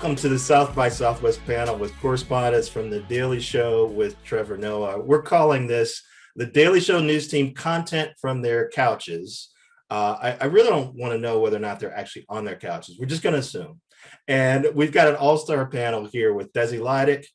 Welcome to the South by Southwest panel with correspondents from The Daily Show with Trevor Noah. We're calling this the Daily Show News Team Content from Their Couches. I really don't want to know whether or not they're actually on their couches. We're just going to assume. And we've got an all-star panel here with Desi Lydic,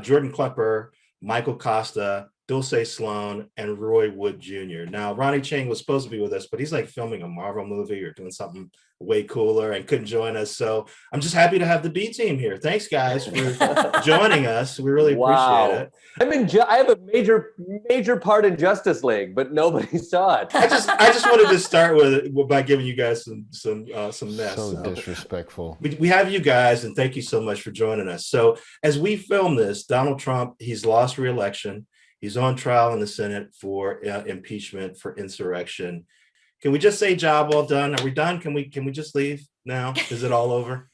Jordan Klepper, Michael Kosta, Dulcé, Sloan, and Roy Wood Jr. Now, Ronnie Chang was supposed to be with us, but he's like filming a Marvel movie or doing something way cooler and couldn't join us. So I'm just happy to have the B team here. Thanks, guys, for joining us. We really appreciate it. I have a major part in Justice League, but nobody saw it. I just wanted to start by giving you guys some mess. So disrespectful. We have you guys, and thank you so much for joining us. So as we film this, Donald Trump, he's lost re-election. He's on trial in the Senate for impeachment for insurrection. Can we just say job well done? Are we done? Can we just leave now? Is it all over?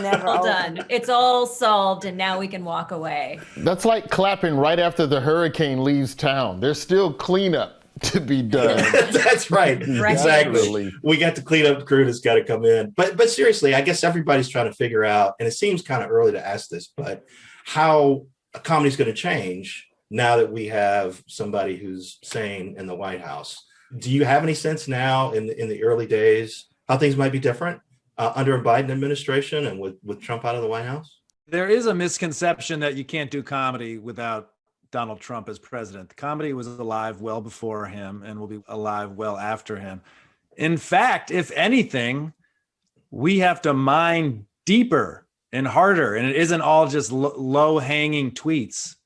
Never all done. It's all solved, and now we can walk away. That's like clapping right after the hurricane leaves town. There's still cleanup to be done. That's right. Exactly. We got the cleanup crew that's got to come in. But seriously, I guess everybody's trying to figure out, and it seems kind of early to ask this, but how comedy's going to change now that we have somebody who's sane in the White House. Do you have any sense now in the early days how things might be different under a Biden administration and with Trump out of the White House? There is a misconception that you can't do comedy without Donald Trump as president. The comedy was alive well before him and will be alive well after him. In fact, if anything, we have to mine deeper and harder, and it isn't all just low-hanging tweets.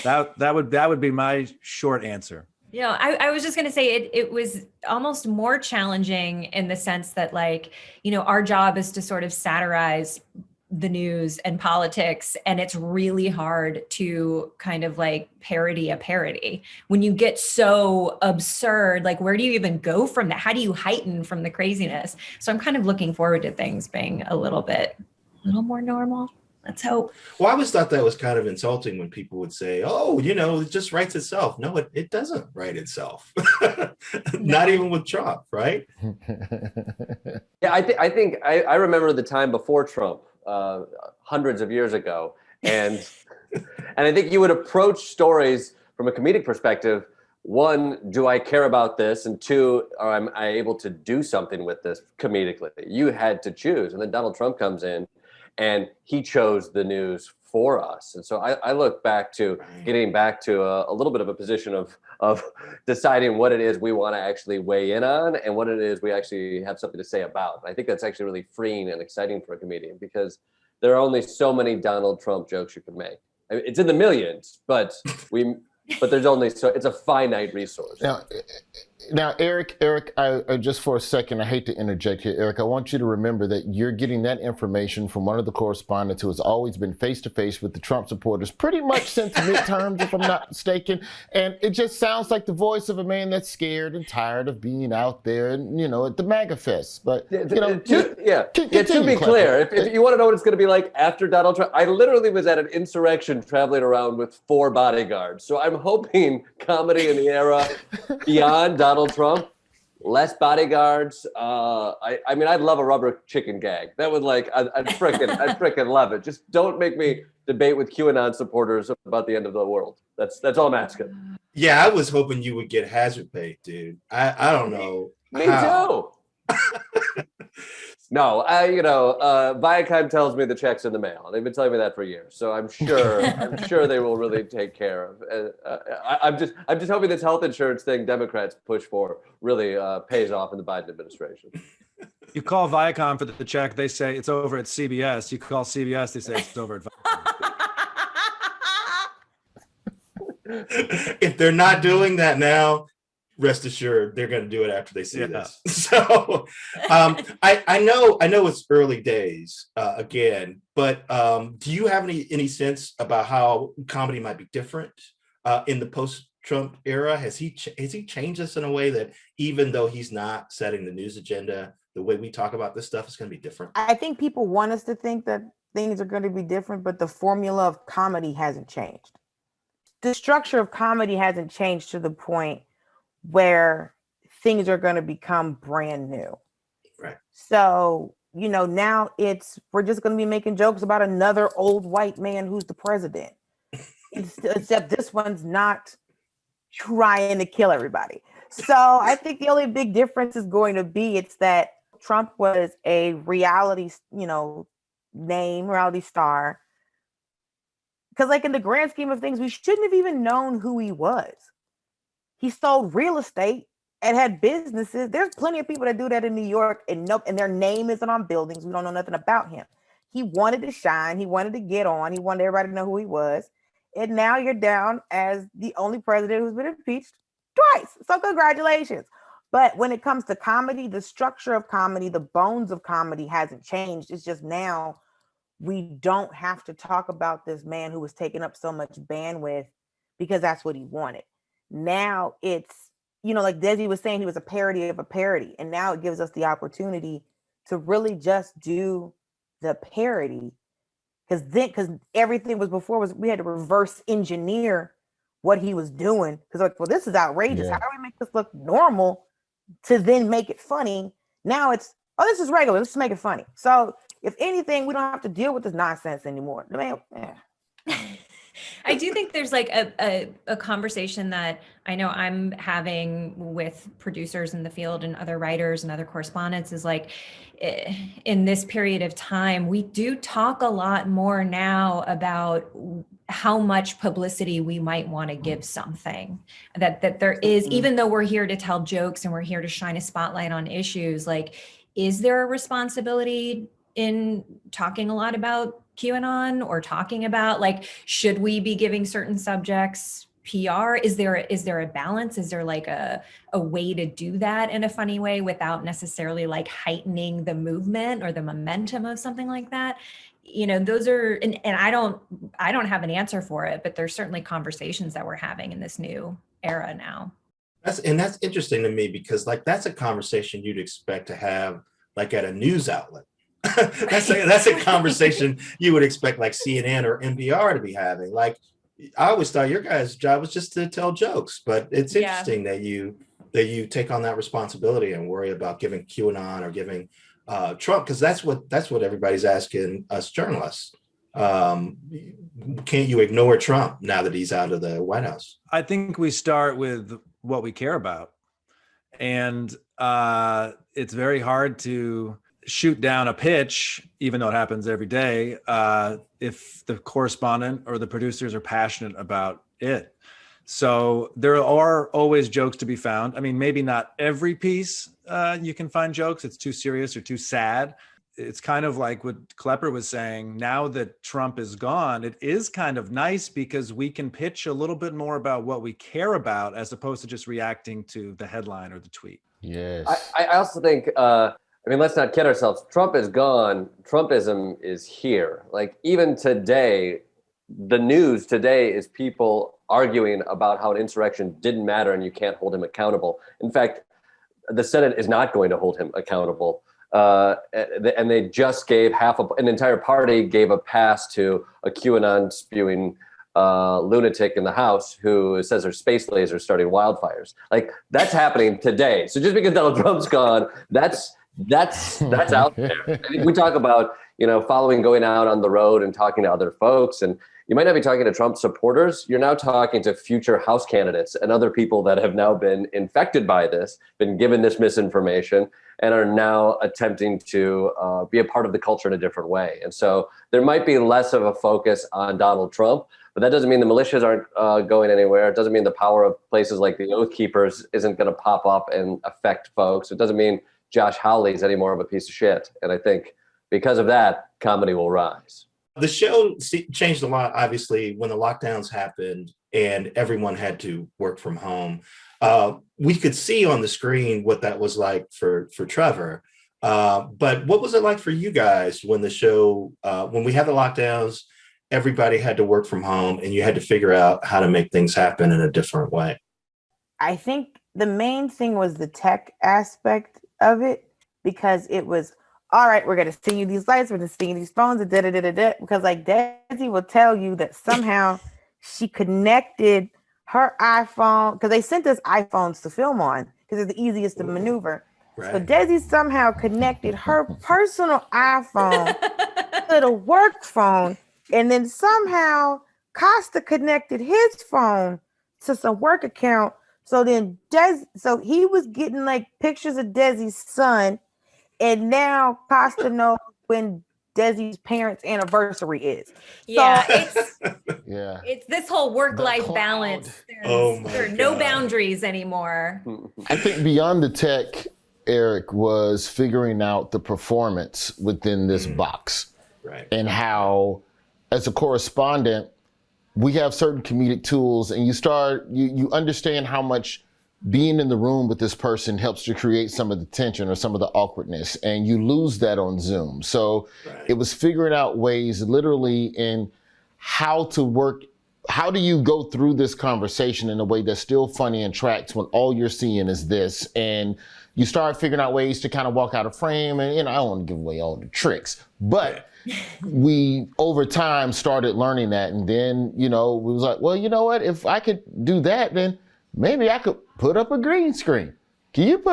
That would be my short answer. Yeah, I was just going to say it was almost more challenging in the sense that, like, our job is to sort of satirize the news and politics, and it's really hard to kind of like parody a parody. When you get so absurd, like, where do you even go from that? How do you heighten from the craziness? So I'm kind of looking forward to things being a little more normal. Let's hope. Well, I always thought that was kind of insulting when people would say, oh, it just writes itself. No, it doesn't write itself. Not even with Trump, right? Yeah, I think I remember the time before Trump, hundreds of years ago. And I think you would approach stories from a comedic perspective. One, do I care about this? And two, am I able to do something with this comedically? You had to choose. And then Donald Trump comes in, and he chose the news for us. And so I look back to getting back to a little bit of a position of deciding what it is we want to actually weigh in on and what it is we actually have something to say about. I think that's actually really freeing and exciting for a comedian, because there are only so many Donald Trump jokes you can make. I mean, it's in the millions, but there's only it's a finite resource. Now, Eric, I just for a second, I hate to interject here, Eric. I want you to remember that you're getting that information from one of the correspondents who has always been face-to-face with the Trump supporters pretty much since midterms, if I'm not mistaken. And it just sounds like the voice of a man that's scared and tired of being out there and, at the MAGA fest. But, to be clear, if you want to know what it's going to be like after Donald Trump, I literally was at an insurrection traveling around with 4 bodyguards. So I'm hoping comedy in the era beyond Donald Trump, less bodyguards. I mean, I'd love a rubber chicken gag. That would I'd frickin' love it. Just don't make me debate with QAnon supporters about the end of the world. That's all I'm asking. Yeah, I was hoping you would get hazard pay, dude. I don't know. Me too. No, Viacom tells me the check's in the mail. They've been telling me that for years, so I'm sure they will really take care of. I'm just hoping this health insurance thing Democrats push for really pays off in the Biden administration. You call Viacom for the check, they say it's over at CBS. You call CBS, they say it's over at Viacom. If they're not doing that now, rest assured they're going to do it after they see this. So I know it's early days again, but do you have any sense about how comedy might be different in the post-Trump era? Has he changed us in a way that even though he's not setting the news agenda, the way we talk about this stuff is going to be different? I think people want us to think that things are going to be different, but the formula of comedy hasn't changed. The structure of comedy hasn't changed to the point where things are going to become brand new. Right. So now we're just going to be making jokes about another old white man who's the president. Except this one's not trying to kill everybody. So I think the only big difference is going to be it's that Trump was a reality, reality star. Because like in the grand scheme of things, we shouldn't have even known who he was. He sold real estate and had businesses. There's plenty of people that do that in New York and their name isn't on buildings. We don't know nothing about him. He wanted to shine. He wanted to get on. He wanted everybody to know who he was. And now you're down as the only president who's been impeached twice. So congratulations. But when it comes to comedy, the structure of comedy, the bones of comedy hasn't changed. It's just now we don't have to talk about this man who was taking up so much bandwidth because that's what he wanted. Now it's, like Desi was saying, he was a parody of a parody. And now it gives us the opportunity to really just do the parody. Because everything was we had to reverse engineer what he was doing. Because this is outrageous. Yeah. How do we make this look normal to then make it funny? Now it's, this is regular. Let's just make it funny. So if anything, we don't have to deal with this nonsense anymore. I do think there's like a conversation that I know I'm having with producers in the field and other writers and other correspondents is like, in this period of time, we do talk a lot more now about how much publicity we might want to give something, that there is, even though we're here to tell jokes and we're here to shine a spotlight on issues, like, is there a responsibility in talking a lot about QAnon or talking about, like, should we be giving certain subjects PR? Is there a balance? Is there like a way to do that in a funny way without necessarily like heightening the movement or the momentum of something like that? Those are, and I don't have an answer for it, but there's certainly conversations that we're having in this new era now. That's interesting to me because like that's a conversation you'd expect to have like at a news outlet. that's a conversation you would expect like CNN or NPR to be having. Like I always thought your guys' job was just to tell jokes, but it's interesting that you take on that responsibility and worry about giving QAnon or giving Trump, because that's what everybody's asking us journalists. Can't you ignore Trump now that he's out of the White House? I think we start with what we care about, and it's very hard to shoot down a pitch, even though it happens every day, if the correspondent or the producers are passionate about it. So there are always jokes to be found. I mean, maybe not every piece you can find jokes. It's too serious or too sad. It's kind of like what Klepper was saying. Now that Trump is gone, it is kind of nice because we can pitch a little bit more about what we care about as opposed to just reacting to the headline or the tweet. Yes. I also think, let's not kid ourselves. Trump is gone. Trumpism is here. Like even today, the news today is people arguing about how an insurrection didn't matter and you can't hold him accountable. In fact, the Senate is not going to hold him accountable. And they just gave an entire party gave a pass to a QAnon spewing lunatic in the House who says there's space lasers starting wildfires. Like that's happening today. So just because Donald Trump's gone, that's out there. I think we talk about, going out on the road and talking to other folks, and you might not be talking to Trump supporters. You're now talking to future House candidates and other people that have now been infected by this, been given this misinformation, and are now attempting to be a part of the culture in a different way. And so there might be less of a focus on Donald Trump, but that doesn't mean the militias aren't going anywhere. It doesn't mean the power of places like the Oath Keepers isn't going to pop up and affect folks. It doesn't mean Josh Hawley's any more of a piece of shit. And I think because of that, comedy will rise. The show changed a lot, obviously, when the lockdowns happened and everyone had to work from home. We could see on the screen what that was like for Trevor. But what was it like for you guys when the show, when we had the lockdowns, everybody had to work from home and you had to figure out how to make things happen in a different way? I think the main thing was the tech aspect of it, because it was, all right, we're going to send you these lights, we're going to send you these phones, and da-da-da-da-da. Because like Desi will tell you that somehow she connected her iPhone, because they sent us iPhones to film on, because it's the easiest to maneuver. So Desi somehow connected her personal iPhone to the work phone, and then somehow Kosta connected his phone to some work account. So then so he was getting like pictures of Desi's son, and now Kosta knows when Desi's parents' anniversary is. Yeah, it's this whole work-life balance. There are no boundaries anymore. I think beyond the tech, Eric, was figuring out the performance within this box. Right. And how, as a correspondent, we have certain comedic tools, and you understand how much being in the room with this person helps to create some of the tension or some of the awkwardness, and you lose that on Zoom. So it was figuring out ways literally in how to work. How do you go through this conversation in a way that's still funny and tracks when all you're seeing is this? And you start figuring out ways to kind of walk out of frame. And, I don't want to give away all the tricks, but we over time started learning that. And then, we was like, well, you know what? If I could do that, then maybe I could put up a green screen. Can you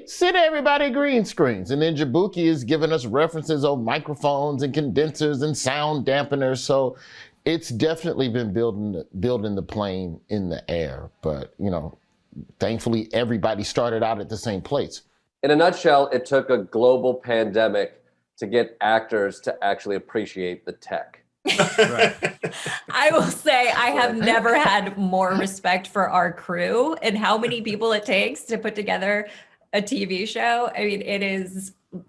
sit everybody green screens? And then Jabuki is giving us references on microphones and condensers and sound dampeners. So it's definitely been building the plane in the air. But, thankfully everybody started out at the same place. In a nutshell, it took a global pandemic to get actors to actually appreciate the tech. I will say I have never had more respect for our crew and how many people it takes to put together a TV show. I mean,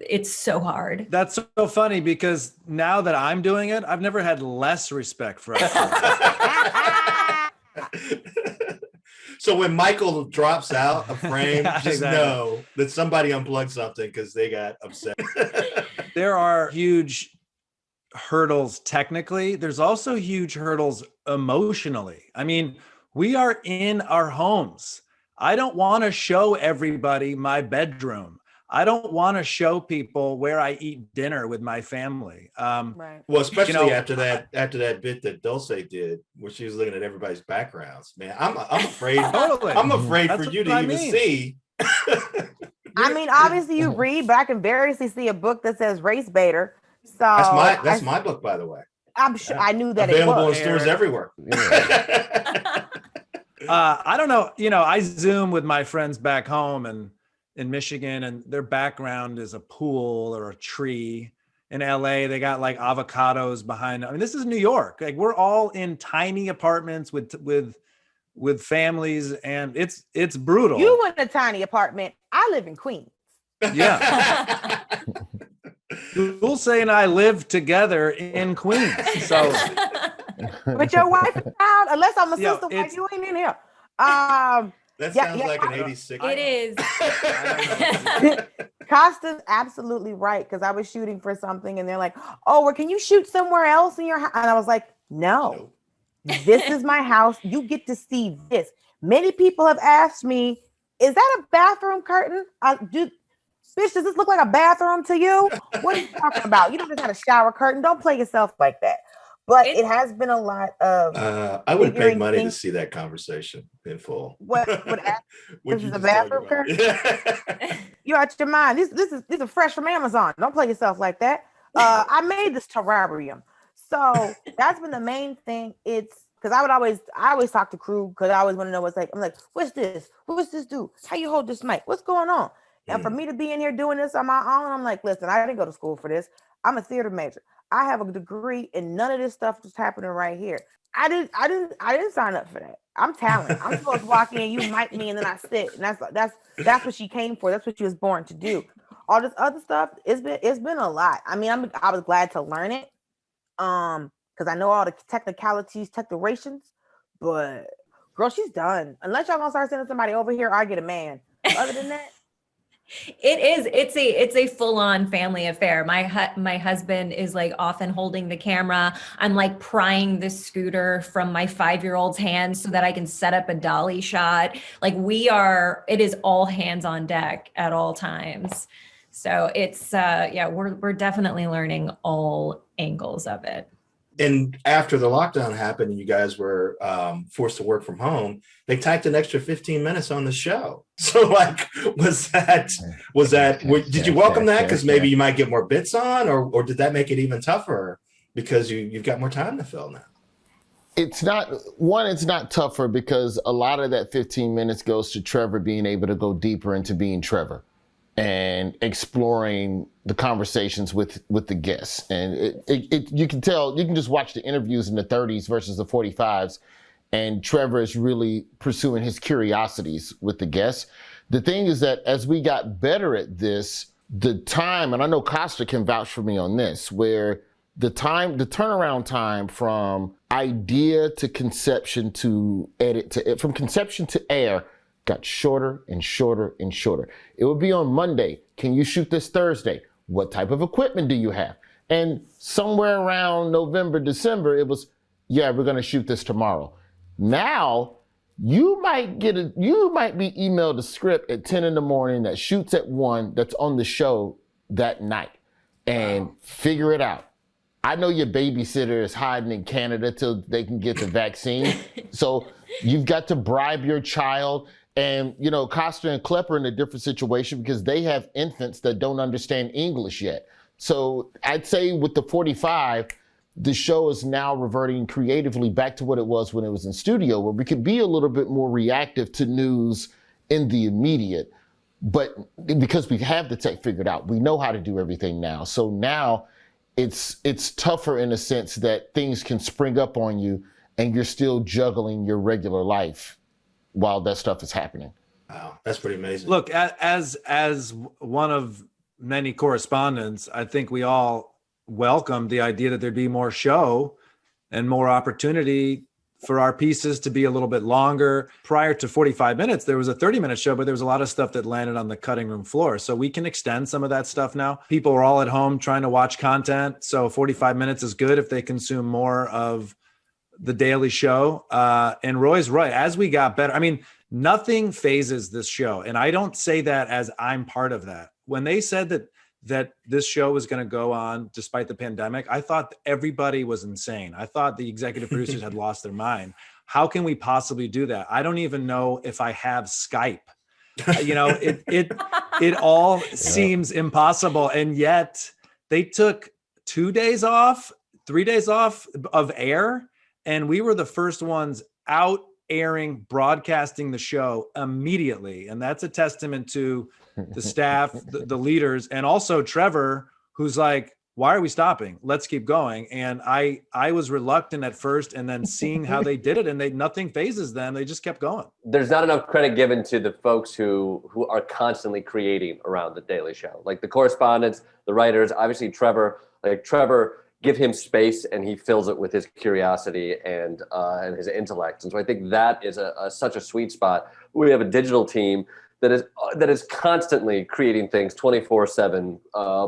it's so hard. That's so funny because now that I'm doing it, I've never had less respect for us. So when Michael drops out a frame, just know that somebody unplugged something because they got upset. There are huge hurdles technically. There's also huge hurdles emotionally. I mean, we are in our homes. I don't want to show everybody my bedroom. I don't want to show people where I eat dinner with my family. Right. Well, especially after that bit that Dulcé did, where she was looking at everybody's backgrounds. Man, I'm afraid. Totally. I'm afraid That's for you to what I even mean. see. I mean, obviously you read, but I can variously see a book that says race baiter. So That's my book, by the way. I'm sure I knew that available it was. in stores everywhere. I don't know. I Zoom with my friends back home and in Michigan, and their background is a pool or a tree. In LA, they got like avocados behind. I mean, this is New York. Like we're all in tiny apartments with families, and it's brutal. You in a tiny apartment. I live in Queens. Yeah. Dulcé and I live together in Queens. So But your wife is out, unless I'm a sister, why you ain't in here? That sounds like an 86. It is. Kosta's absolutely right, because I was shooting for something and they're like, oh, well, can you shoot somewhere else in your house? And I was like, no, this is my house. You get to see this. Many people have asked me, is that a bathroom curtain? Bitch, does this look like a bathroom to you? What are you talking about? You don't just have a shower curtain. Don't play yourself like that. But it has been a lot of. I would pay money to see that conversation in full. What this is a bathroom curtain? You're out your mind. This is fresh from Amazon. Don't play yourself like that. I made this terrarium, so that's been the main thing. It's because I always talk to crew because I always want to know what's like. I'm like, what's this? What's this do? How you hold this mic? What's going on? And for me to be in here doing this on my own, I'm like, listen, I didn't go to school for this. I'm a theater major. I have a degree, and none of this stuff is happening right here. I didn't sign up for that. I'm talent. I'm supposed to walk in, you mic me, and then I sit. And that's what she came for. That's what she was born to do. All this other stuff, it's been a lot. I mean, I was glad to learn it, because I know all the technicalities, technerations. But girl, she's done. Unless y'all gonna start sending somebody over here, I get a man. Other than that. It's a full-on family affair. My husband is like often holding the camera. I'm like prying the scooter from my 5-year-old's hand so that I can set up a dolly shot. Like it is all hands on deck at all times. So it's we're definitely learning all angles of it. and after the lockdown happened and you guys were forced to work from home, they tacked an extra 15 minutes on the show. So like, did you welcome that? Because maybe you might get more bits on, or did that make it even tougher because you've got more time to fill now? It's not tougher because a lot of that 15 minutes goes to Trevor being able to go deeper into being Trevor and exploring the conversations with the guests. And you can tell, you can just watch the interviews in the 30s versus the 45s, and Trevor is really pursuing his curiosities with the guests. The thing is that as we got better at this, the time, and I know Kosta can vouch for me on this, where the turnaround time from idea to conception to edit to from conception to air got shorter and shorter and shorter. It would be on Monday. Can you shoot this Thursday? What type of equipment do you have? And somewhere around November, December, it was, yeah, we're going to shoot this tomorrow. Now, you might be emailed a script at 10 in the morning that shoots at 1 that's on the show that night, and figure it out. I know your babysitter is hiding in Canada till they can get the vaccine. So you've got to bribe your child. And, you know, Kosta and Klepper in a different situation because they have infants that don't understand English yet. So I'd say with the 45, the show is now reverting creatively back to what it was when it was in studio, where we could be a little bit more reactive to news in the immediate. But because we have the tech figured out, we know how to do everything now. So now it's tougher in a sense that things can spring up on you and you're still juggling your regular life while that stuff is happening. Wow, that's pretty amazing. Look, as one of many correspondents, I think we all welcome the idea that there'd be more show and more opportunity for our pieces to be a little bit longer. Prior to 45 minutes, there was a 30-minute show, but there was a lot of stuff that landed on the cutting room floor. So we can extend some of that stuff now. People are all at home trying to watch content. So 45 minutes is good if they consume more of the Daily Show. And Roy's right. As we got better, I mean, nothing phases this show. And I don't say that as I'm part of that. When they said that this show was going to go on despite the pandemic, I thought everybody was insane. I thought the executive producers had lost their mind. How can we possibly do that? I don't even know if I have Skype. You know, it all seems impossible. And yet they took 2 days off, 3 days off of air. And we were the first ones out airing, broadcasting the show immediately. And that's a testament to the staff, the leaders, and also Trevor, who's like, why are we stopping? Let's keep going. And I was reluctant at first, and then seeing how they did it, and nothing phases them. They just kept going. There's not enough credit given to the folks who are constantly creating around the Daily Show. Like the correspondents, the writers, obviously Trevor, give him space and he fills it with his curiosity and his intellect. And so I think that is such a sweet spot. We have a digital team that is constantly creating things 24/7,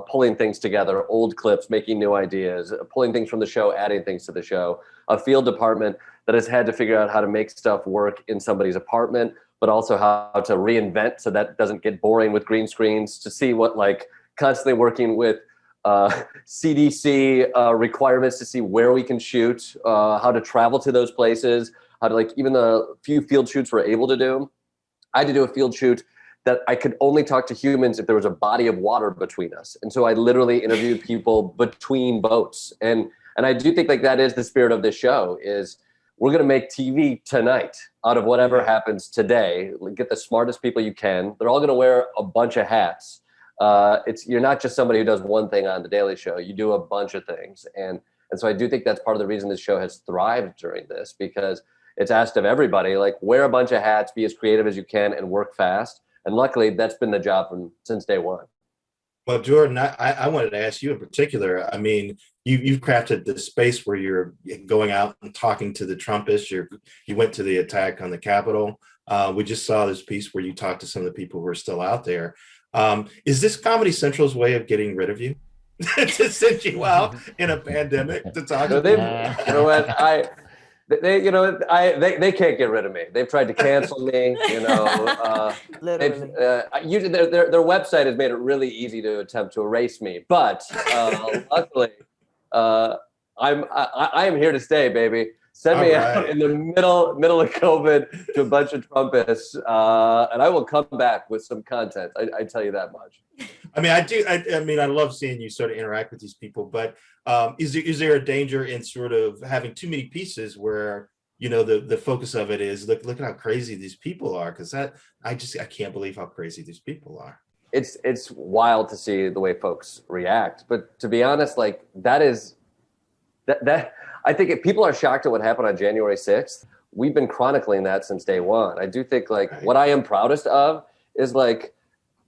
pulling things together, old clips, making new ideas, pulling things from the show, adding things to the show. A field department that has had to figure out how to make stuff work in somebody's apartment, but also how to reinvent so that doesn't get boring with green screens, to see what, like, constantly working with CDC requirements to see where we can shoot, how to travel to those places, how to, like, even the few field shoots we're able to do. I had to do a field shoot that I could only talk to humans if there was a body of water between us. And so I literally interviewed people between boats. And I do think, like, that is the spirit of this show, is we're going to make TV tonight out of whatever happens today. Get the smartest people you can. They're all going to wear a bunch of hats. You're not just somebody who does one thing on the Daily Show. You do a bunch of things. And so I do think that's part of the reason this show has thrived during this, because it's asked of everybody, like, wear a bunch of hats, be as creative as you can, and work fast. And luckily, that's been the job since day one. Well, Jordan, I wanted to ask you in particular. I mean, you've crafted this space where you're going out and talking to the Trumpists. You went to the attack on the Capitol. We just saw this piece where you talked to some of the people who are still out there. Is this Comedy Central's way of getting rid of you? To send you out in a pandemic to talk to them? You know what? They can't get rid of me. They've tried to cancel me. Literally. Usually their website has made it really easy to attempt to erase me. But luckily, I am here to stay, baby. Send me out in the middle of COVID to a bunch of Trumpists, and I will come back with some content. I tell you that much. I mean, I do. I mean, I love seeing you sort of interact with these people, but is there a danger in sort of having too many pieces where, you know, the focus of it is look at how crazy these people are? Because I can't believe how crazy these people are. It's wild to see the way folks react, but to be honest, like that I think if people are shocked at what happened on January 6th, we've been chronicling that since day one. I do think like what I am proudest of is like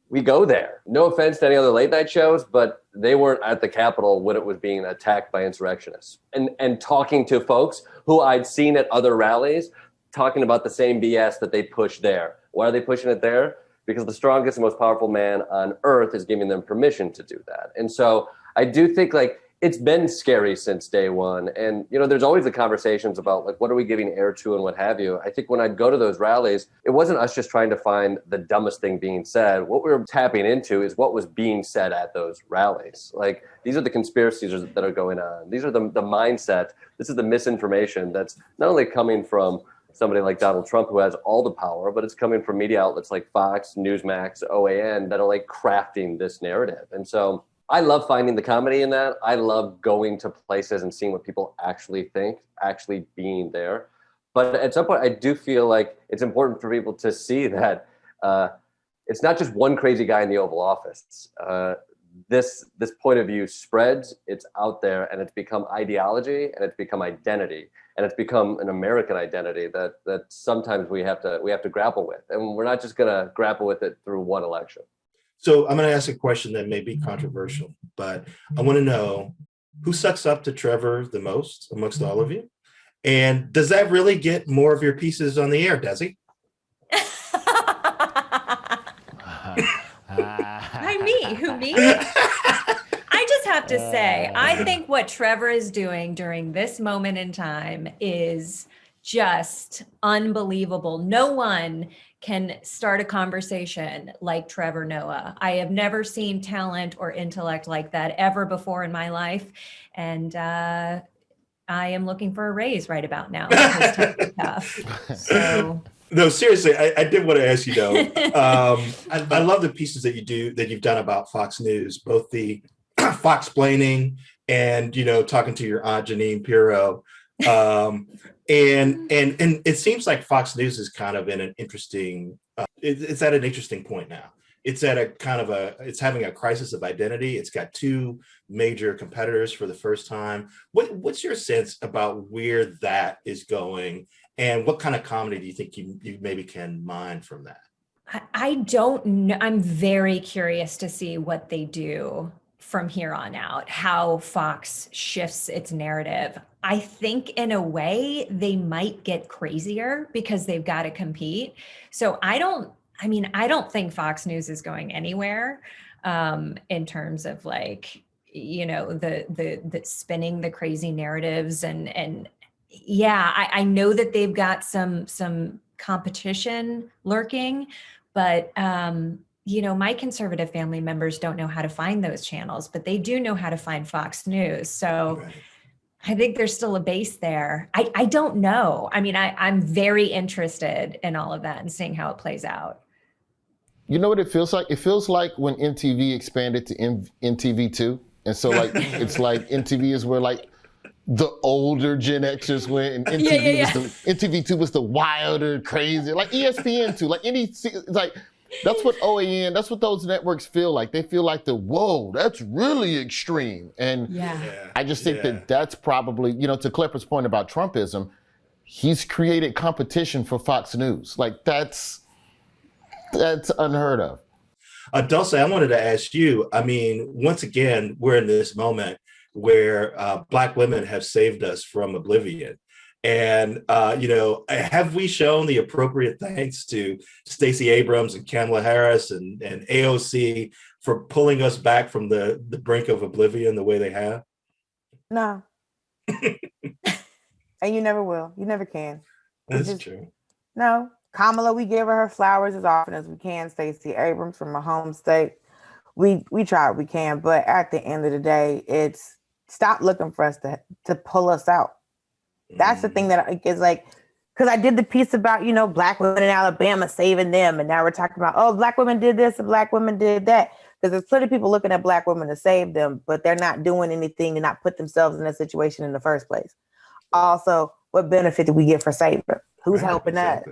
we go there. No offense to any other late night shows, but they weren't at the Capitol when it was being attacked by insurrectionists. And talking to folks who I'd seen at other rallies talking about the same BS that they push there. Why are they pushing it there? Because the strongest and most powerful man on earth is giving them permission to do that. And so I do think like it's been scary since day one. And, you know, there's always the conversations about like, what are we giving air to and what have you? I think when I'd go to those rallies, it wasn't us just trying to find the dumbest thing being said. What we were tapping into is what was being said at those rallies. Like, these are the conspiracies that are going on. These are the mindset. This is the misinformation that's not only coming from somebody like Donald Trump, who has all the power, but it's coming from media outlets like Fox, Newsmax, OAN that are like crafting this narrative. And so I love finding the comedy in that. I love going to places and seeing what people actually think, actually being there. But at some point, I do feel like it's important for people to see that it's not just one crazy guy in the Oval Office. This point of view spreads, it's out there, and it's become ideology, and it's become identity, and it's become an American identity that sometimes we have to grapple with. And we're not just gonna grapple with it through one election. So I'm going to ask a question that may be controversial, but I want to know who sucks up to Trevor the most amongst all of you? And does that really get more of your pieces on the air, Desi? Why me? Who, me? I just have to say, I think what Trevor is doing during this moment in time is just unbelievable. No one can start a conversation like Trevor Noah. I have never seen talent or intellect like that ever before in my life. And I am looking for a raise right about now. Because times are tough. So. No, seriously, I did want to ask you though. I love the pieces that you've done about Fox News, both the Fox-plaining and, you know, talking to your aunt Janine Pirro. And it seems like Fox News is kind of in an interesting, it's at an interesting point now. It's at a kind of it's having a crisis of identity. It's got two major competitors for the first time. What's your sense about where that is going, and what kind of comedy do you think you maybe can mine from that? I don't know. I'm very curious to see what they do from here on out, how Fox shifts its narrative. I think in a way they might get crazier because they've got to compete. So I don't think Fox News is going anywhere in terms of like, you know, the spinning the crazy narratives and yeah, I know that they've got some competition lurking, but you know, my conservative family members don't know how to find those channels, but they do know how to find Fox News. So right. I think there's still a base there. I don't know. I mean, I'm very interested in all of that and seeing how it plays out. You know what it feels like? It feels like when MTV expanded to MTV2. And so like, it's like MTV is where like the older Gen Xers went, and MTV2 was the wilder, crazy, like ESPN2, like that's what OAN, that's what those networks feel like. They feel like whoa, that's really extreme. And I just think that's probably, you know, to Klepper's point about Trumpism, he's created competition for Fox News. Like that's unheard of. Dulcé, I wanted to ask you, I mean, once again, we're in this moment where Black women have saved us from oblivion. And, you know, have we shown the appropriate thanks to Stacey Abrams and Kamala Harris and AOC for pulling us back from the brink of oblivion the way they have? No. And you never will. You never can. That's true. No. Kamala, we give her flowers as often as we can. Stacey Abrams from my home state. We try what we can. But at the end of the day, it's Stop looking for us to pull us out. That's the thing that is like, because I did the piece about, Black women in Alabama saving them. And now we're talking about, oh, Black women did this and Black women did that. Because there's plenty of people looking at Black women to save them, but they're not doing anything to not put themselves in a situation in the first place. Also, what benefit did we get for saving? Who's helping us?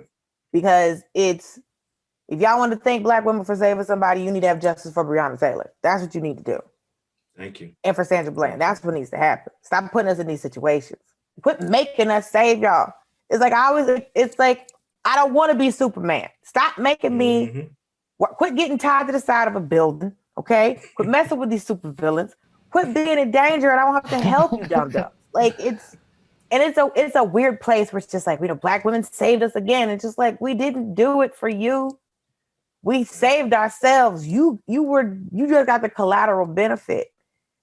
Because if y'all want to thank Black women for saving somebody, you need to have justice for Breonna Taylor. That's what you need to do. Thank you. And for Sandra Bland. That's what needs to happen. Stop putting us in these situations. Quit making us save y'all. It's like I don't want to be Superman. Stop making me quit getting tied to the side of a building. Okay? Quit messing with these supervillains. Quit being in danger, and I don't have to help you, dum-dums. Like it's a weird place where it's just like, Black women saved us again. It's just like, we didn't do it for you. We saved ourselves. You just got the collateral benefit.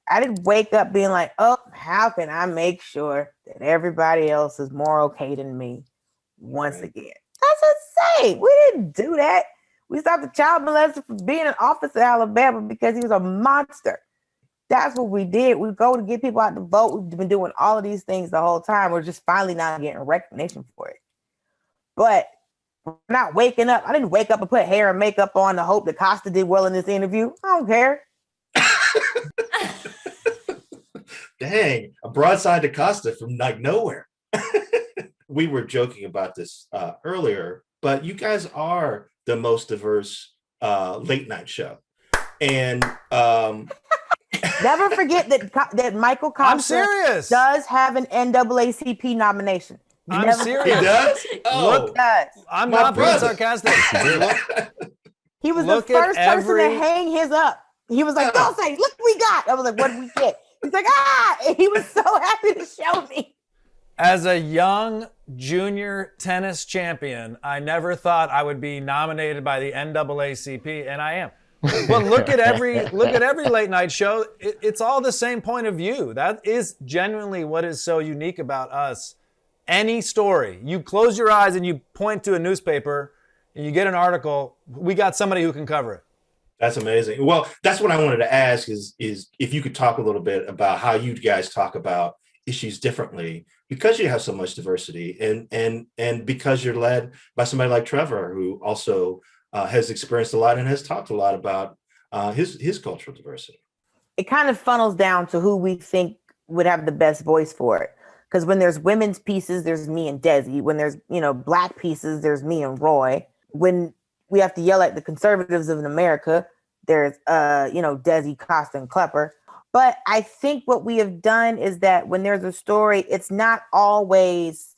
I didn't wake up being like, oh, how can I make sure that everybody else is more okay than me once again? That's insane. We didn't do that. We stopped the child molester from being in office in Alabama because he was a monster. That's what we did. We go to get people out to vote. We've been doing all of these things the whole time. We're just finally not getting recognition for it. But we're not waking up. I didn't wake up and put hair and makeup on to hope that Kosta did well in this interview. I don't care. Dang, a broadside to Kosta from like nowhere. We were joking about this earlier, but you guys are the most diverse late night show. And never forget that Michael Kosta does have an NAACP nomination. I'm serious. He does? Oh, Look, does. I'm not being sarcastic. He was the first person to hang his up. He was like, don't say, look what we got. I was like, what did we get? He's like, and he was so happy to show me. As a young junior tennis champion, I never thought I would be nominated by the NAACP, and I am. But look at every late night show. It's all the same point of view. That is genuinely what is so unique about us. Any story, you close your eyes and you point to a newspaper and you get an article, we got somebody who can cover it. That's amazing. Well, that's what I wanted to ask is if you could talk a little bit about how you guys talk about issues differently because you have so much diversity and because you're led by somebody like Trevor, who also has experienced a lot and has talked a lot about his cultural diversity. It kind of funnels down to who we think would have the best voice for it. Because when there's women's pieces, there's me and Desi. When there's, Black pieces, there's me and Roy. When we have to yell at the conservatives of America, there's, Desi, Kosta, and Klepper. But I think what we have done is that when there's a story, it's not always,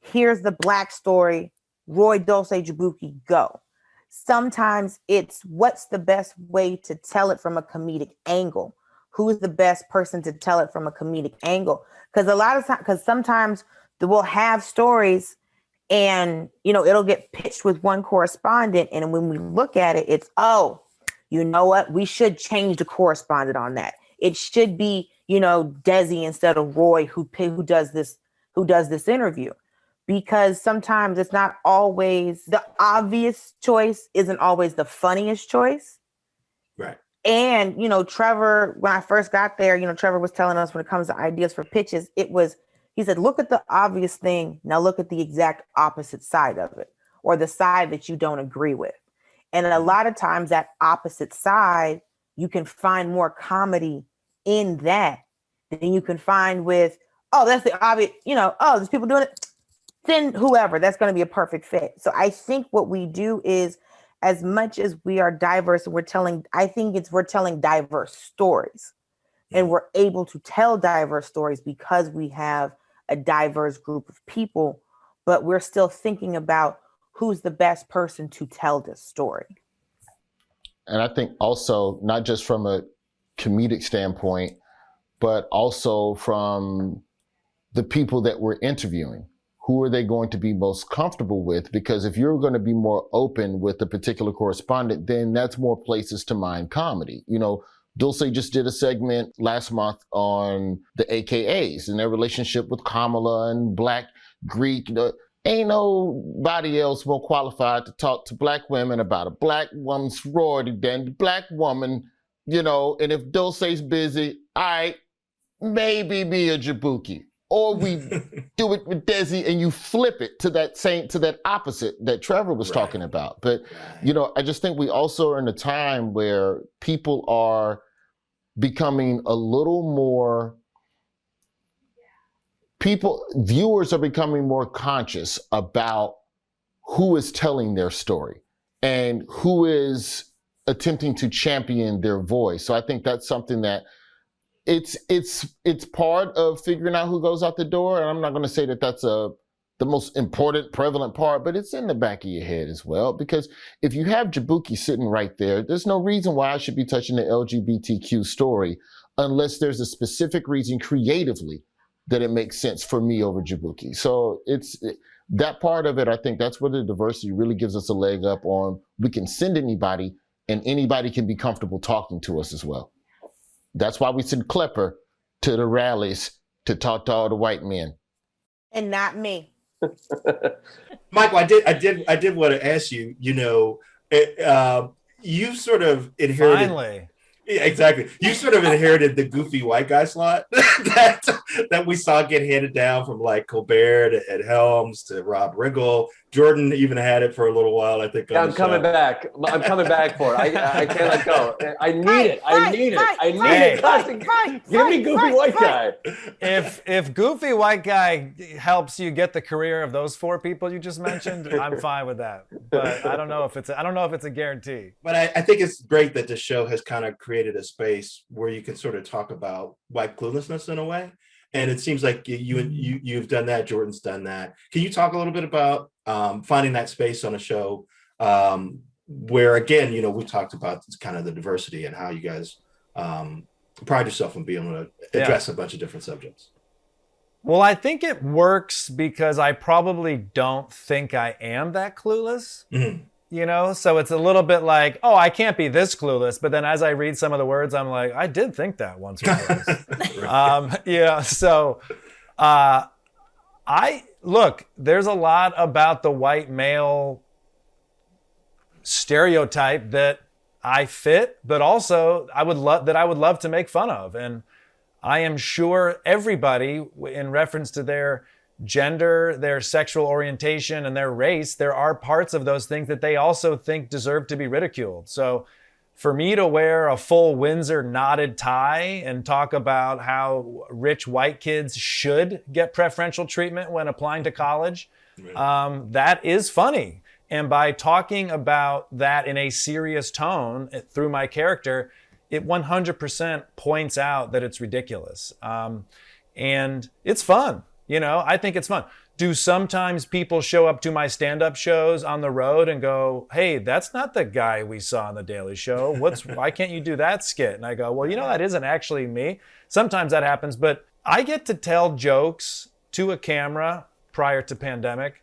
here's the Black story, Roy, Dulcé, Jabuki, go. Sometimes it's what's the best way to tell it from a comedic angle. Who's the best person to tell it from a comedic angle? Because sometimes we'll have stories and, it'll get pitched with one correspondent. And when we look at it, it's, oh, you know what? We should change the correspondent on that. It should be, Desi instead of Roy who does this interview. Because sometimes it's not always the obvious choice, isn't always the funniest choice. Right. And, Trevor, when I first got there, Trevor was telling us when it comes to ideas for pitches, he said, look at the obvious thing. Now look at the exact opposite side of it, or the side that you don't agree with. And a lot of times that opposite side, you can find more comedy in that than you can find with, oh, that's the obvious, oh, there's people doing it. Then whoever, that's going to be a perfect fit. So I think what we do is, as much as we are diverse and we're telling diverse stories, and we're able to tell diverse stories because we have a diverse group of people, but we're still thinking about who's the best person to tell this story. And I think also, not just from a comedic standpoint, but also from the people that we're interviewing. Who are they going to be most comfortable with? Because if you're going to be more open with a particular correspondent, then that's more places to mine comedy. Dulcé just did a segment last month on the AKAs and their relationship with Kamala and Black Greek. Ain't nobody else more qualified to talk to Black women about a Black woman's sorority than the Black woman, and if Dulcé's busy, all right, maybe be a Jabuki. Or we do it with Desi and you flip it to that opposite that Trevor was talking about. But, I just think we also are in a time where people are becoming a little more, viewers are becoming more conscious about who is telling their story and who is attempting to champion their voice. So I think that's something that it's part of figuring out who goes out the door. And I'm not going to say that that's the most important, prevalent part, but it's in the back of your head as well. Because if you have Jabuki sitting right there, there's no reason why I should be touching the LGBTQ story unless there's a specific reason creatively that it makes sense for me over Jabuki. So that part of it, I think that's where the diversity really gives us a leg up on. We can send anybody and anybody can be comfortable talking to us as well. That's why we send Klepper to the rallies to talk to all the white men. And not me. Michael, I did want to ask you, you sort of inherited. Finally. Yeah, exactly. You sort of inherited the goofy white guy slot that we saw get handed down from like Colbert and Helms to Rob Riggle. Jordan even had it for a little while, I think. Yeah, I'm coming back. I'm coming back for it. I can't let go. I need it. I need it. Give me goofy white guy. If goofy white guy helps you get the career of those four people you just mentioned, I'm fine with that. But I don't know if it's a guarantee. But I think it's great that the show has kind of created a space where you can sort of talk about white cluelessness in a way. And it seems like you've done that. Jordan's done that. Can you talk a little bit about finding that space on a show where, again, we talked about kind of the diversity and how you guys pride yourself on being able to address a bunch of different subjects? Well, I think it works because I probably don't think I am that clueless. Mm-hmm. So it's a little bit like, oh, I can't be this clueless. But then as I read some of the words, I'm like, I did think that once or twice. So there's a lot about the white male stereotype that I fit, but also I would love to make fun of. And I am sure everybody, in reference to their gender, their sexual orientation, and their race, there are parts of those things that they also think deserve to be ridiculed. So for me to wear a full Windsor knotted tie and talk about how rich white kids should get preferential treatment when applying to college, that is funny. And by talking about that in a serious tone through my character, it 100% points out that it's ridiculous. And it's fun. I think it's fun. Do sometimes people show up to my stand-up shows on the road and go, hey, that's not the guy we saw on The Daily Show. Why can't you do that skit? And I go, well, that isn't actually me. Sometimes that happens, but I get to tell jokes to a camera prior to pandemic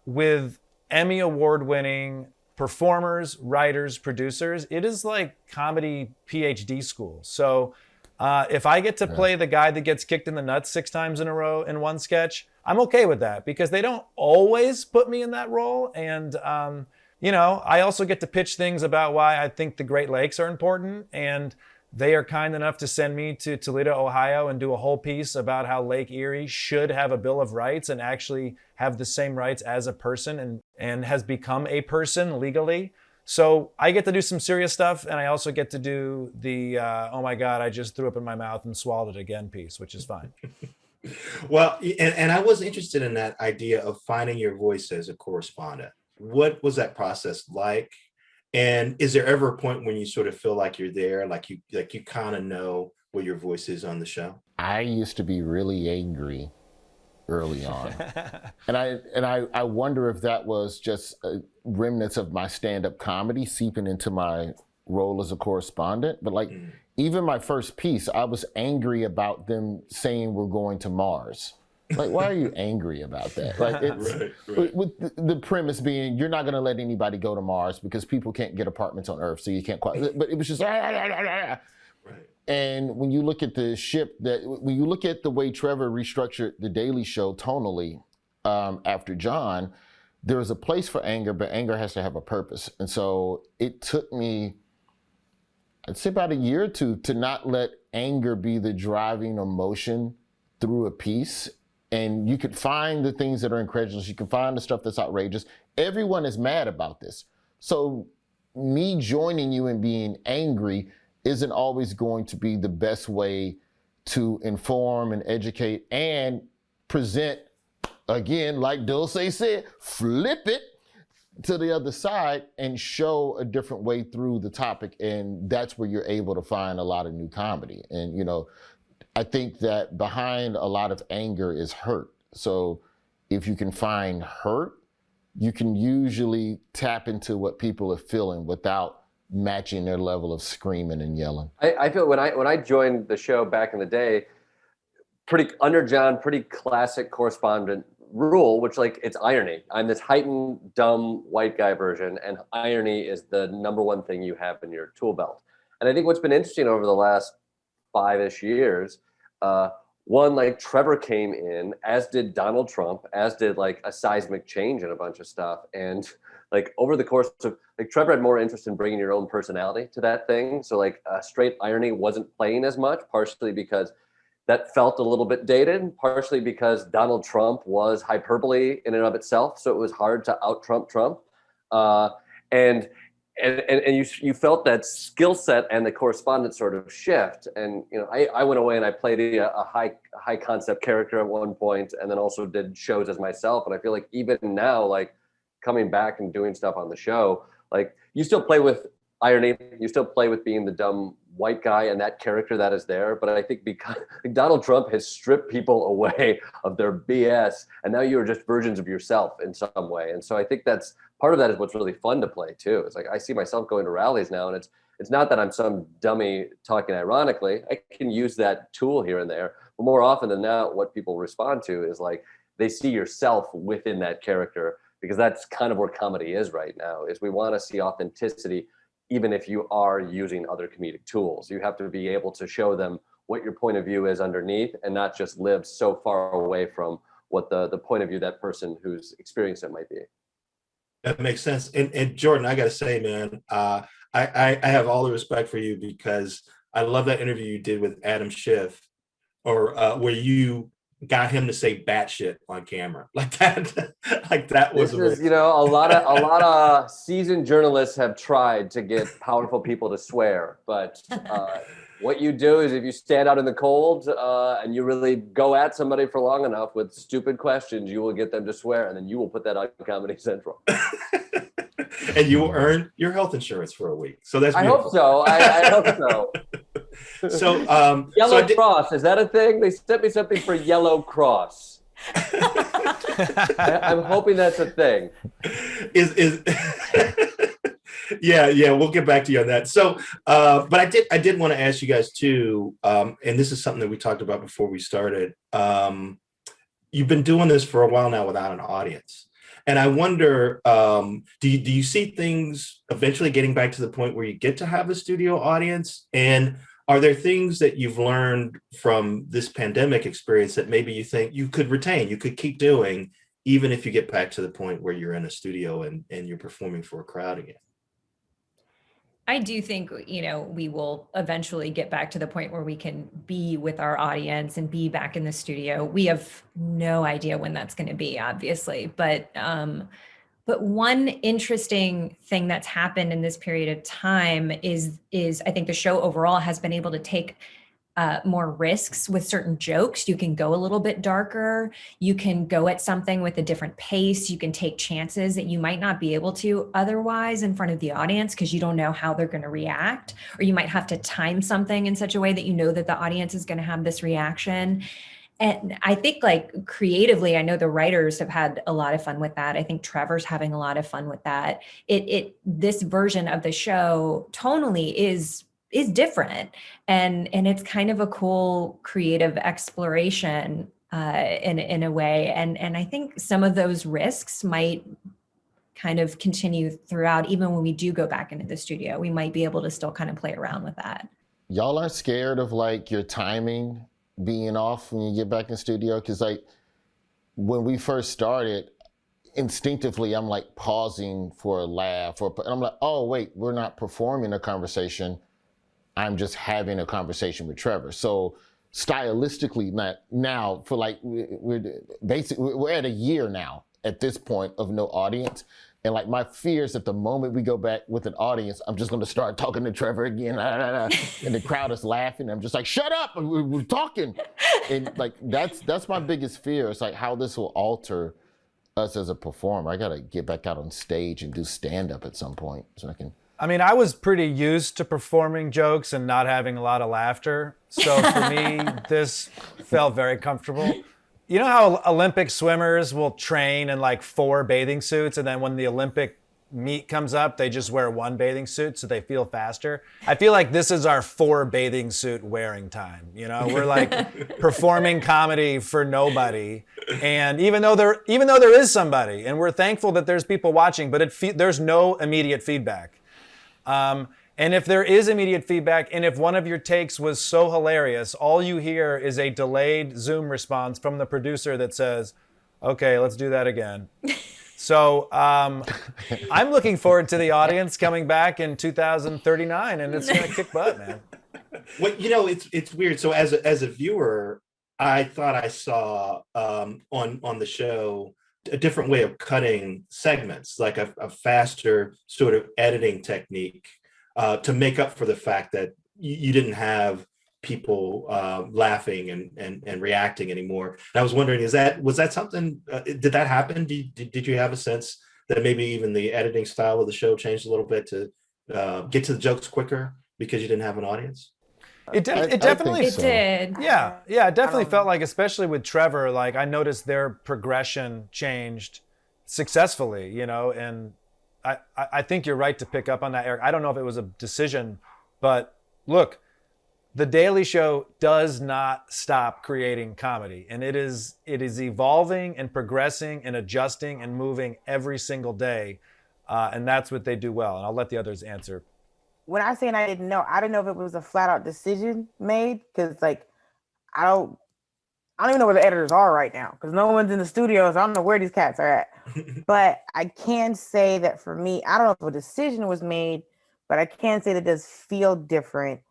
with Emmy award-winning performers, writers, producers. It is like comedy PhD school. So if I get to play the guy that gets kicked in the nuts 6 times in a row in one sketch, I'm okay with that because they don't always put me in that role. And, I also get to pitch things about why I think the Great Lakes are important. And they are kind enough to send me to Toledo, Ohio, and do a whole piece about how Lake Erie should have a Bill of Rights and actually have the same rights as a person and has become a person legally. So I get to do some serious stuff, and I also get to do the, oh my God, I just threw up in my mouth and swallowed it again piece, which is fine. Well, and I was interested in that idea of finding your voice as a correspondent. What was that process like? And is there ever a point when you sort of feel like you're there, like you kind of know what your voice is on the show? I used to be really angry early on. and I wonder if that was just remnants of my stand-up comedy seeping into my role as a correspondent. But even my first piece, I was angry about them saying we're going to Mars. Like, why are you angry about that? Like, it's, with the premise being you're not going to let anybody go to Mars because people can't get apartments on Earth, so you can't quite. But it was just. Right. And when you look at when you look at the way Trevor restructured The Daily Show tonally after John, there is a place for anger, but anger has to have a purpose. And so it took me I'd say about a year or two, to not let anger be the driving emotion through a piece. And you could find the things that are incredulous. You can find the stuff that's outrageous. Everyone is mad about this. So me joining you and being angry isn't always going to be the best way to inform and educate and present, again, like Dulcé said, flip it to the other side and show a different way through the topic. And that's where you're able to find a lot of new comedy. And, you know, I think that behind a lot of anger is hurt. So if you can find hurt, you can usually tap into what people are feeling without matching their level of screaming and yelling. I feel when I joined the show back in the day, under John, pretty classic correspondent rule, which like it's irony. I'm this heightened, dumb white guy version, and irony is the number one thing you have in your tool belt. And I think what's been interesting over the last 5-ish years, one, like Trevor came in, as did Donald Trump, as did like a seismic change in a bunch of stuff. And like over the course of, like Trevor had more interest in bringing your own personality to that thing. So like straight irony wasn't playing as much, partially because that felt a little bit dated, partially because Donald Trump was hyperbole in and of itself. So it was hard to out Trump. And you felt that skill set and the correspondence sort of shift. And, you know, I went away and I played a high concept character at one point, and then also did shows as myself. And I feel like even now, like coming back and doing stuff on the show, like you still play with irony, you still play with being the dumb white guy and that character that is there. But I think because Donald Trump has stripped people away of their BS, and now you're just versions of yourself in some way. And so I think that's part of that is what's really fun to play too. It's like I see myself going to rallies now, and it's not that I'm some dummy talking ironically. I can use that tool here and there, but more often than not, what people respond to is like they see yourself within that character, because that's kind of where comedy is right now. Is we want to see authenticity. Even if you are using other comedic tools, you have to be able to show them what your point of view is underneath, and not just live so far away from what the point of view that person who's experienced it might be. That makes sense. And Jordan, I got to say, man, I have all the respect for you, because I love that interview you did with Adam Schiff, or where you got him to say batshit on camera like that. Like that was this is, you know, a lot of seasoned journalists have tried to get powerful people to swear, but what you do is if you stand out in the cold and you really go at somebody for long enough with stupid questions, you will get them to swear, and then you will put that on Comedy Central. And you will earn your health insurance for a week. So that's I hope beautiful. so. I hope so. So Yellow Cross, is that a thing? They sent me something for Yellow Cross. I'm hoping that's a thing. Is yeah, we'll get back to you on that. So but I did want to ask you guys too, and this is something that we talked about before we started. You've been doing this for a while now without an audience. And I wonder, do you see things eventually getting back to the point where you get to have a studio audience? And are there things that you've learned from this pandemic experience that maybe you think you could retain, you could keep doing, even if you get back to the point where you're in a studio and you're performing for a crowd again? I do think, you know, we will eventually get back to the point where we can be with our audience and be back in the studio. We have no idea when that's going to be, obviously, but one interesting thing that's happened in this period of time is I think the show overall has been able to take more risks with certain jokes. You can go a little bit darker. You can go at something with a different pace. You can take chances that you might not be able to otherwise in front of the audience, because you don't know how they're going to react, or you might have to time something in such a way that you know that the audience is going to have this reaction. And I think, like, creatively, I know the writers have had a lot of fun with that. I think Trevor's having a lot of fun with that. This version of the show tonally is different, and it's kind of a cool creative exploration in a way. And I think some of those risks might kind of continue throughout, even when we do go back into the studio. We might be able to still kind of play around with that. Y'all aren't scared of like your timing being off when you get back in studio? Because like when we first started, instinctively I'm like pausing for a laugh, and I'm like, oh wait, we're not performing a conversation, I'm just having a conversation with Trevor. So stylistically, now for like, we're at a year now at this point of no audience. And like my fear is that the moment we go back with an audience, I'm just going to start talking to Trevor again, and the crowd is laughing. I'm just like, shut up, we're talking. And like, that's my biggest fear. It's like how this will alter us as a performer. I got to get back out on stage and do stand up at some point so I can. I mean, I was pretty used to performing jokes and not having a lot of laughter. So for me, this felt very comfortable. You know how Olympic swimmers will train in like 4 bathing suits, and then when the Olympic meet comes up, they just wear 1 bathing suit so they feel faster? I feel like this is our 4 bathing suit wearing time. You know, we're like performing comedy for nobody. And even though there is somebody, and we're thankful that there's people watching, but there's no immediate feedback. And if there is immediate feedback, and if one of your takes was so hilarious, all you hear is a delayed Zoom response from the producer that says, okay, let's do that again. So I'm looking forward to the audience coming back in 2039, and it's going to kick butt, man. Well, you know, it's weird. So as a viewer, I thought I saw on the show a different way of cutting segments, like a faster sort of editing technique to make up for the fact that you didn't have people laughing and reacting anymore. And I was wondering, was that something? Did that happen? Did you have a sense that maybe even the editing style of the show changed a little bit to get to the jokes quicker because you didn't have an audience? It definitely did. Yeah, it definitely felt like, especially with Trevor, like I noticed their progression changed successfully, you know, and I think you're right to pick up on that, Eric. I don't know if it was a decision, but look, The Daily Show does not stop creating comedy, and it is evolving and progressing and adjusting and moving every single day, and that's what they do well. And I'll let the others answer. When I say I didn't know if it was a flat out decision made, because like I don't even know where the editors are right now because no one's in the studio, so I don't know where these cats are at. But I can say that for me, I don't know if a decision was made, but I can say that it does feel different.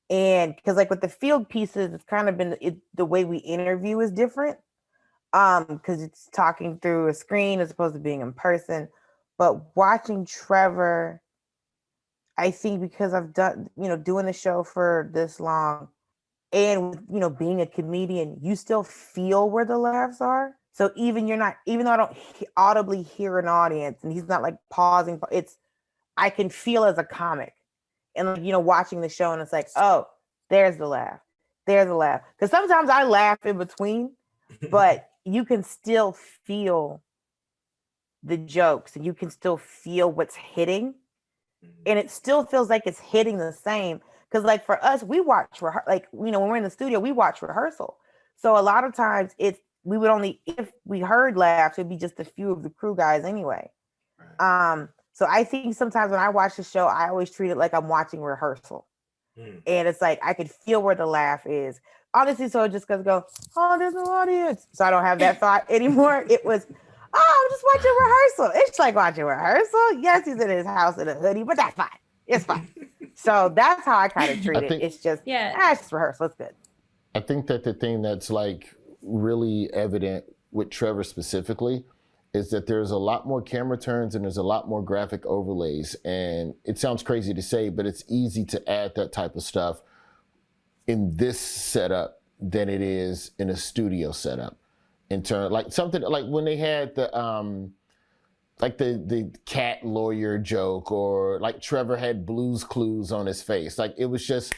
And because like with the field pieces, it's kind of been the way we interview is different, because it's talking through a screen as opposed to being in person. But watching Trevor, I think because I've done, doing the show for this long, and being a comedian, you still feel where the laughs are. So even though I don't audibly hear an audience, and he's not like pausing, I can feel as a comic, and like watching the show, and it's like, oh, there's the laugh, because sometimes I laugh in between, but you can still feel the jokes, and you can still feel what's hitting, and it still feels like it's hitting the same. Because like for us, we watch when we're in the studio, we watch rehearsal. So a lot of times we would only, if we heard laughs, it'd be just a few of the crew guys anyway. Right. So I think sometimes when I watch the show, I always treat it like I'm watching rehearsal. And it's like I could feel where the laugh is. Honestly, so it just goes oh, there's no audience. So I don't have that thought anymore. It was, I'm just watching rehearsal. It's like watching rehearsal. Yes, he's in his house in a hoodie, but that's fine. It's fine. So that's how I kind of treat it. It's just, it's just rehearsal. It's good. I think that the thing that's like really evident with Trevor specifically is that there's a lot more camera turns and there's a lot more graphic overlays. And it sounds crazy to say, but it's easy to add that type of stuff in this setup than it is in a studio setup. In turn, like something like when they had the cat lawyer joke, or like Trevor had Blue's Clues on his face. Like it was just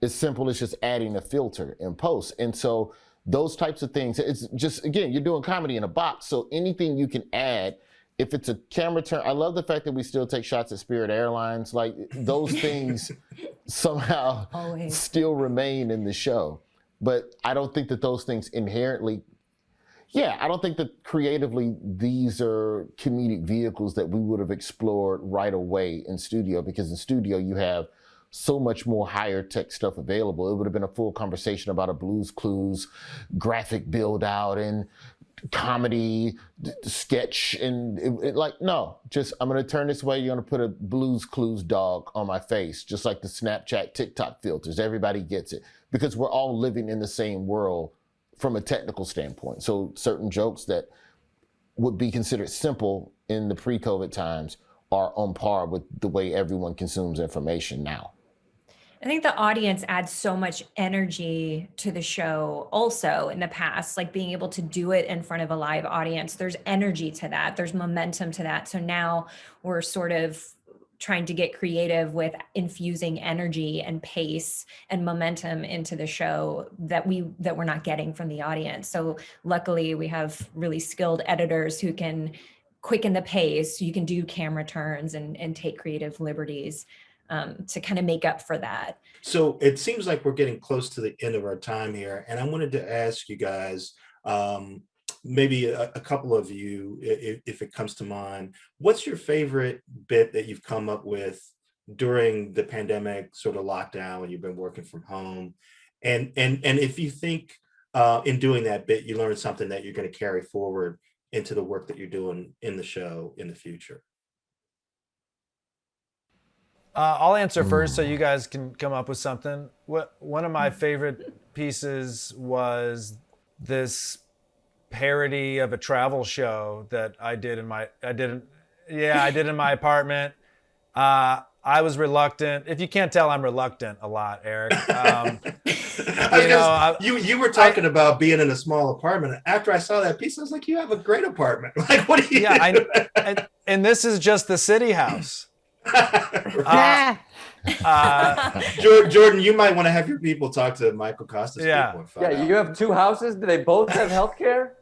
as simple as just adding a filter in post. And so those types of things, it's just, again, you're doing comedy in a box. So anything you can add, if it's a camera turn, I love the fact that we still take shots at Spirit Airlines. Like those things somehow still remain in the show. But I don't think that those things inherently, I don't think that creatively these are comedic vehicles that we would have explored right away in studio, because in studio you have so much more higher tech stuff available. It would have been a full conversation about a Blue's Clues graphic build out and comedy sketch and like, no, just I'm going to turn this way. You're going to put a Blue's Clues dog on my face, just like the Snapchat, TikTok filters. Everybody gets it because we're all living in the same world from a technical standpoint. So certain jokes that would be considered simple in the pre-COVID times are on par with the way everyone consumes information now. I think the audience adds so much energy to the show also in the past, like being able to do it in front of a live audience. There's energy to that. There's momentum to that. So now we're sort of trying to get creative with infusing energy and pace and momentum into the show that we're not getting from the audience. So luckily we have really skilled editors who can quicken the pace. You can do camera turns and take creative liberties to kind of make up for that. So it seems like we're getting close to the end of our time here. And I wanted to ask you guys, maybe a couple of you, if it comes to mind, what's your favorite bit that you've come up with during the pandemic sort of lockdown when you've been working from home? And if you think in doing that bit, you learned something that you're going to carry forward into the work that you're doing in the show in the future. I'll answer first so you guys can come up with something. One of my favorite pieces was this parody of a travel show that I did in my apartment. I was reluctant. If you can't tell, I'm reluctant a lot, Eric. You were talking about being in a small apartment. After I saw that piece, I was like, you have a great apartment. Like, what do you? Yeah, and this is just the city house. Jordan, you might want to have your people talk to Michael Kosta's people. Yeah, you have two houses. Do they both have health care?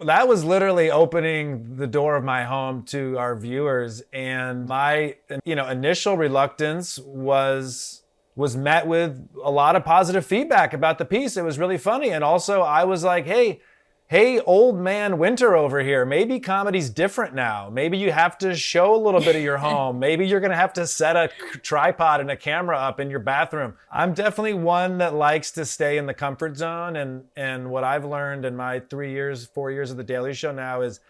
That was literally opening the door of my home to our viewers, and my initial reluctance was met with a lot of positive feedback about the piece. It was really funny, and also I was like, hey, old man Winter over here, maybe comedy's different now. Maybe you have to show a little bit of your home. Maybe you're going to have to set a tripod and a camera up in your bathroom. I'm definitely one that likes to stay in the comfort zone. And what I've learned in my 4 years of The Daily Show now is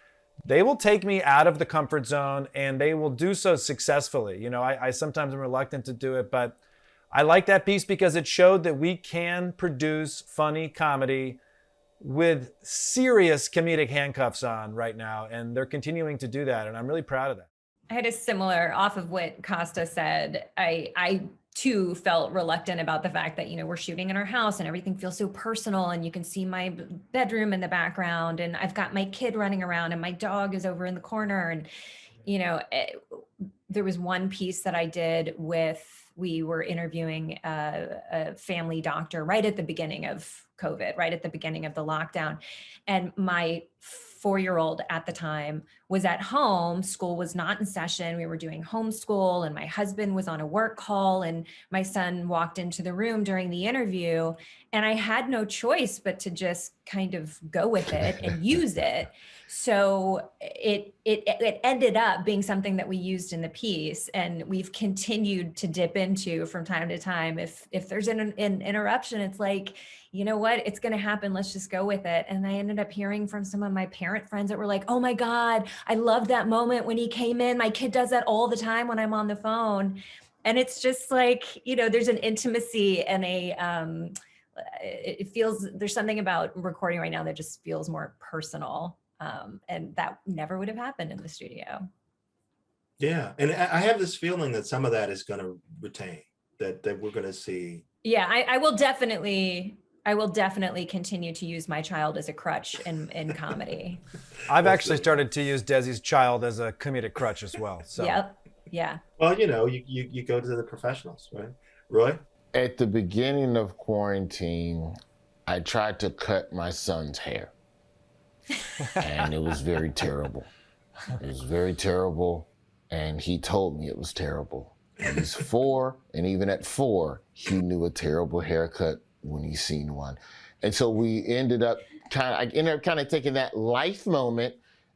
they will take me out of the comfort zone and they will do so successfully. I sometimes am reluctant to do it, but I like that piece because it showed that we can produce funny comedy with serious comedic handcuffs on right now, and they're continuing to do that, and I'm really proud of that. I had a similar, off of what Kosta said, I too felt reluctant about the fact that, we're shooting in our house and everything feels so personal, and you can see my bedroom in the background, and I've got my kid running around and my dog is over in the corner. And, there was one piece that I did we were interviewing a family doctor right at the beginning of COVID, right at the beginning of the lockdown. And my 4-year-old at the time was at home. School was not in session. We were doing homeschool, and my husband was on a work call, and my son walked into the room during the interview, and I had no choice but to just kind of go with it and use it. So it ended up being something that we used in the piece, and we've continued to dip into from time to time. If there's an interruption, it's like, you know what, it's going to happen. Let's just go with it. And I ended up hearing from some of my parent friends that were like, oh my God, I love that moment when he came in. My kid does that all the time when I'm on the phone. And it's just like, there's an intimacy and it feels, there's something about recording right now that just feels more personal. And that never would have happened in the studio. Yeah. And I have this feeling that some of that is going to retain, that we're going to see. Yeah, I will definitely continue to use my child as a crutch in comedy. I've actually started to use Desi's child as a comedic crutch as well. So. Yep. Yeah. Well, you go to the professionals, right? Roy? At the beginning of quarantine, I tried to cut my son's hair. And it was very terrible. It was very terrible. And he told me it was terrible. And he's 4, and even at 4, he knew a terrible haircut when he seen one. And so I ended up kind of taking that life moment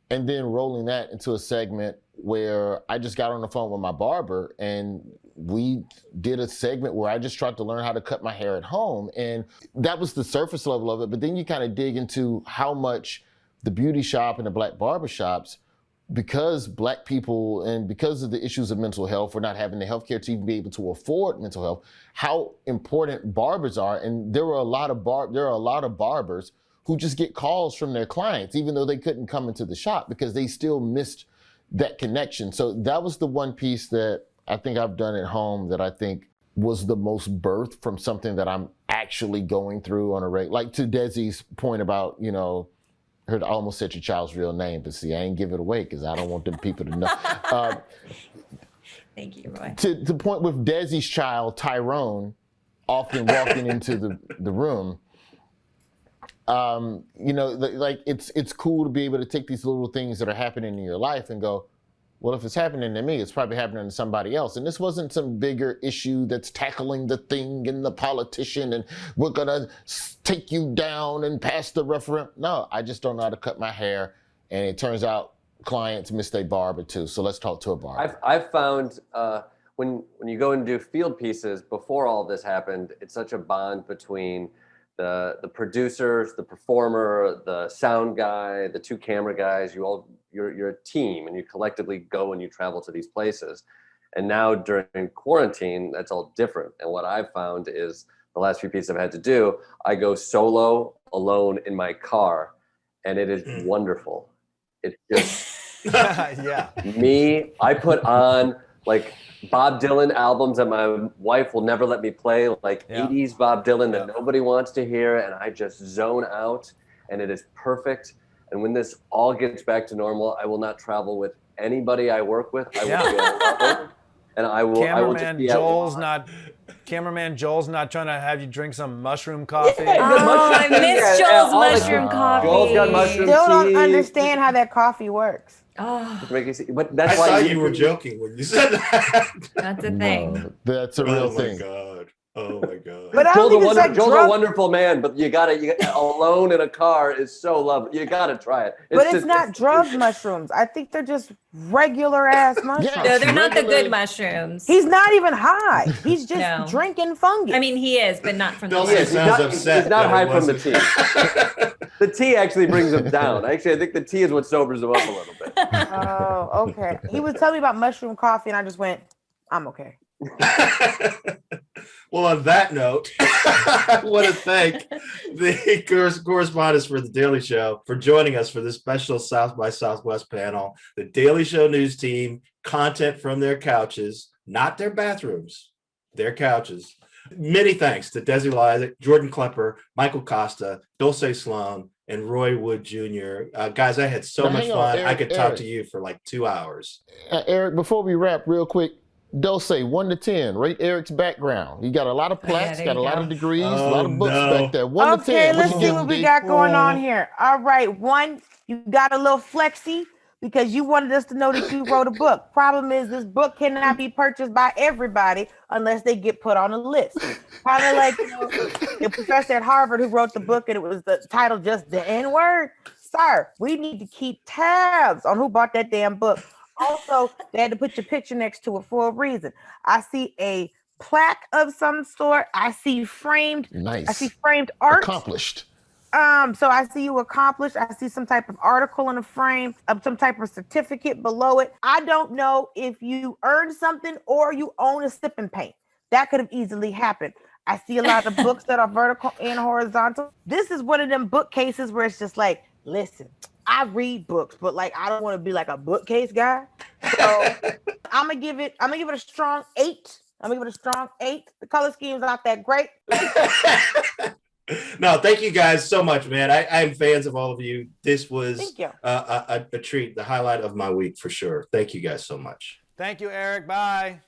and then rolling that into a segment where I just got on the phone with my barber, and we did a segment where I just tried to learn how to cut my hair at home. And that was the surface level of it. But then you kind of dig into how much the beauty shop and the black barbershops, because black people and because of the issues of mental health, we're not having the healthcare to even be able to afford mental health, how important barbers are. And there are a lot of barbers who just get calls from their clients, even though they couldn't come into the shop because they still missed that connection. So that was the one piece that I think I've done at home that I think was the most birthed from something that I'm actually going through on a regular, like to Desi's point about, you know, I almost said your child's real name, but see, I ain't give it away because I don't want them people to know. Thank you, Roy. To the point with Desi's child, Tyrone, often walking into the room, you know, like it's cool to be able to take these little things that are happening in your life and go, well, if it's happening to me, it's probably happening to somebody else. And this wasn't some bigger issue that's tackling the thing and the politician and we're gonna take you down and pass the referendum. No, I just don't know how to cut my hair. And it turns out clients miss their barber too. So let's talk to a barber. I've found when you go and do field pieces before all this happened, it's such a bond between the producers, the performer, the sound guy, the two camera guys. You're a team and you collectively go and you travel to these places. And now during quarantine, that's all different. And what I've found is the last few pieces I've had to do, I go solo alone in my car and it is wonderful. It's just me. I put on like Bob Dylan albums that my wife will never let me play, like 80s Bob Dylan that nobody wants to hear. And I just zone out and it is perfect. And when this all gets back to normal, I will not travel with anybody I work with. I will be alone, and I will just be Cameraman Joel's not trying to have you drink some mushroom coffee. I miss Joel's mushroom coffee. Joel's got mushroom Still don't tea. understand how that coffee works. Oh, But that's I why thought you were joking when you said that. that's a thing. No, that's a real thing. Oh my God. But I don't think it's like Joel's a drug. wonderful man, but you gotta alone in a car is so lovely. You gotta try it. But it's not drugged mushrooms. I think they're just regular ass mushrooms. No, they're not the good mushrooms. He's not even high. He's just drinking fungus. I mean, he is, but not from the Dulcé He's sounds not, upset he's not that high he from the wasn't. tea. The tea actually brings him down. Actually, I think the tea is what sobers him up a little bit. Oh, okay. He was telling me about mushroom coffee, and I just went, I'm okay. Well, on that note, I want to thank the correspondents for The Daily Show for joining us for this special South by Southwest panel. The Daily Show news team, content from their couches, not their bathrooms, their couches. Many thanks to Desi Lydic, Jordan Klepper, Michael Kosta, Dulcé Sloan, and Roy Wood Jr. Guys, I had so much fun. Eric, I could talk to you for like 2 hours. Eric, before we wrap, real quick, Dulcé, 1 to 10, rate Eric's background. He got a lot of plaques, got a lot of degrees, a lot of books back there. 1 to 10. Okay, let's see what we got going on here. All right, 1, you got a little flexy because you wanted us to know that you wrote a book. Problem is, this book cannot be purchased by everybody unless they get put on a list. Kind of like the professor at Harvard who wrote the book and it was the title just the N-word. Sir, we need to keep tabs on who bought that damn book. Also, they had to put your picture next to it for a reason. I see a plaque of some sort. I see framed. Nice. I see framed art. Accomplished. So I see you accomplished. I see some type of article in a frame, some type of certificate below it. I don't know if you earned something or you own a sip and paint. That could have easily happened. I see a lot of books that are vertical and horizontal. This is one of them bookcases where it's just like, listen, I read books, but like I don't want to be like a bookcase guy. So I'm gonna give it a strong 8. The color scheme is not that great. No, thank you guys so much, man. I'm fans of all of you. This was a treat, the highlight of my week for sure. Thank you guys so much. Thank you, Eric. Bye.